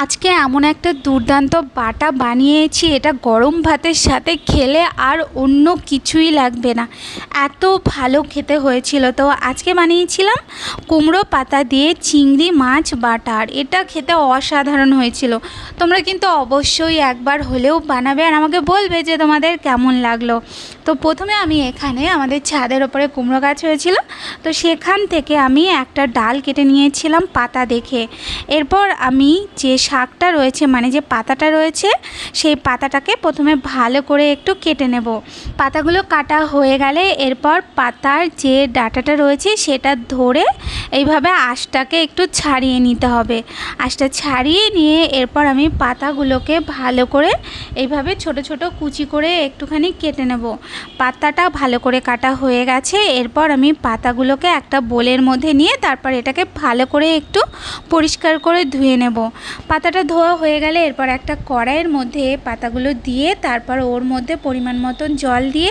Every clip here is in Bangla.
আজকে এমন একটা দুর্দান্ত বাটা বানিয়েছি, এটা গরম ভাতের সাথে খেলে আর অন্য কিছুই লাগবে না, এত ভালো খেতে হয়েছিল। তো আজকে বানিয়েছিলাম কুমড়ো পাতা দিয়ে চিংড়ি মাছ বাটা, আর এটা খেতে অসাধারণ হয়েছিল। তোমরা কিন্তু অবশ্যই একবার হলেও বানাবে আর আমাকে বলবে যে তোমাদের কেমন লাগলো। তো প্রথমে আমি এখানে আমাদের ছাদের ওপরে কুমড়ো গাছ হয়েছিল, তো সেখান থেকে আমি একটা ডাল কেটে নিয়েছিলাম পাতা দেখে। এরপর আমি যে শাকটা রয়েছে, মানে যে পাতাটা রয়েছে, সেই পাতাটাকে প্রথমে ভালো করে একটু কেটে নেব। পাতাগুলো কাটা হয়ে গেলে এরপর পাতার যে ডাঁটাটা রয়েছে সেটা ধরে এইভাবে আঁশটাকে একটু ছাড়িয়ে নিতে হবে। আঁশটা ছাড়িয়ে নিয়ে এরপর আমি পাতাগুলোকে ভালো করে এইভাবে ছোট ছোট কুচি করে একটুখানি কেটে নেব। পাতাটা ভালো করে কাটা হয়ে গেছে। এরপর আমি পাতাগুলোকে একটা বোলের মধ্যে নিয়ে তারপর এটাকে ভালো করে একটু পরিষ্কার করে ধুয়ে নেব। পাতাটা ধোয়া হয়ে গেলে এরপর একটা কড়াইয়ের মধ্যে পাতাগুলো দিয়ে তারপর ওর মধ্যে পরিমাণ মতন জল দিয়ে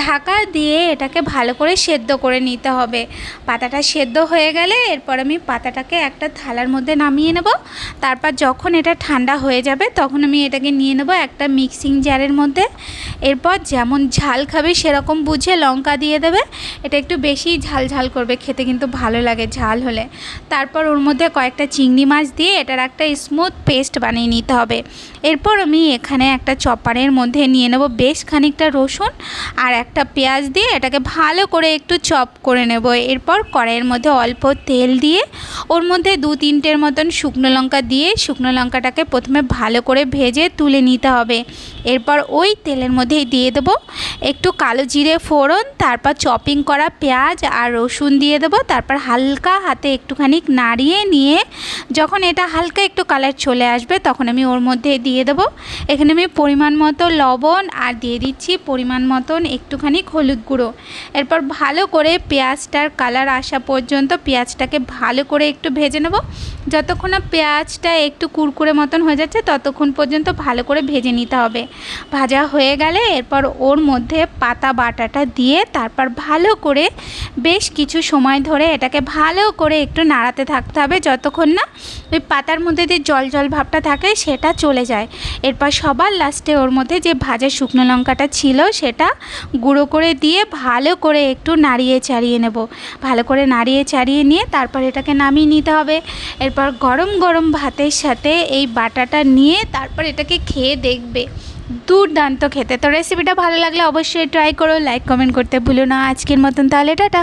ঢাকা দিয়ে এটাকে ভালো করে সেদ্ধ করে নিতে হবে। পাতাটা সেদ্ধ হয়ে গেলে এরপর আমি পাতাটাকে একটা থালার মধ্যে নামিয়ে নেব। তারপর যখন এটা ঠান্ডা হয়ে যাবে তখন আমি এটাকে নিয়ে নেব একটা মিক্সিং জারের মধ্যে। এরপর যেমন ঝাল খাবে সেরকম বুঝে লঙ্কা দিয়ে দেবে। এটা একটু বেশি ঝাল ঝাল করবে, খেতে কিন্তু ভালো লাগে ঝাল হলে। তারপর ওর মধ্যে কয়েকটা চিংড়ি মাছ দিয়ে এটার একটা স্মুথ পেস্ট বানিয়ে নিতে হবে। এরপর আমি এখানে একটা চপারের মধ্যে নিয়ে নেব বেশ খানিকটা রসুন আর একটা পেঁয়াজ দিয়ে এটাকে ভালো করে একটু চপ করে নেব। এরপর কড়াইয়ের মধ্যে অল্প তেল দিয়ে ওর মধ্যে 2-3টের মতন শুকনো লঙ্কা দিয়ে শুকনো লঙ্কাটাকে প্রথমে ভালো করে ভেজে তুলে নিতে হবে। এরপর ওই তেলের মধ্যেই দিয়ে দেবো একটু কালো জিরে ফোড়ন, তারপর চপিং করা পেঁয়াজ আর রসুন দিয়ে দেবো। তারপর হালকা হাতে একটুখানি নাড়িয়ে নিয়ে যখন এটা হালকা একটু কালার চলে আসবে তখন আমি ওর মধ্যে দিয়ে দেবো এখানে আমি পরিমাণ মতো লবণ আর দিয়ে দিচ্ছি পরিমাণ মতন একটুখানি হলুদ গুঁড়ো। এরপর ভালো করে পেঁয়াজটার কালার আসা পর্যন্ত পেঁয়াজটাকে ভালো করে একটু ভেজে নেব। যতক্ষণ না পেঁয়াজটা একটু কুরকুরে মতন হয়ে যাচ্ছে ততক্ষণ পর্যন্ত ভালো করে ভেজে নিতে হবে। ভাজা হয়ে গেলে এরপর ওর মধ্যে পাতা বাটাটা দিয়ে তারপর ভালো করে বেশ কিছু সময় ধরে এটাকে ভালো করে একটু নাড়াতে থাকতে হবে যতক্ষণ না ওই পাতার মধ্যে যে জল জল ভাবটা থাকে সেটা চলে যায়। এরপর সবার লাস্টে ওর মধ্যে যে ভাজা শুকনো লঙ্কাটা ছিল সেটা গুঁড়ো করে দিয়ে ভালো করে একটু নাড়িয়ে চাড়িয়ে নেব। ভালো করে নাড়িয়ে চাড়িয়ে নিয়ে তারপর এটাকে নামিয়ে নিতে হবে। এরপর গরম গরম ভাতের সাথে এই বাটাটা নিয়ে তারপর এটাকে খেয়ে দেখবে, দুর্দান্ত খেতে। তো রেসিপিটা ভালো লাগলে অবশ্যই ট্রাই করো, লাইক কমেন্ট করতে ভুলো না। আজকের মতন তাহলে টাটা।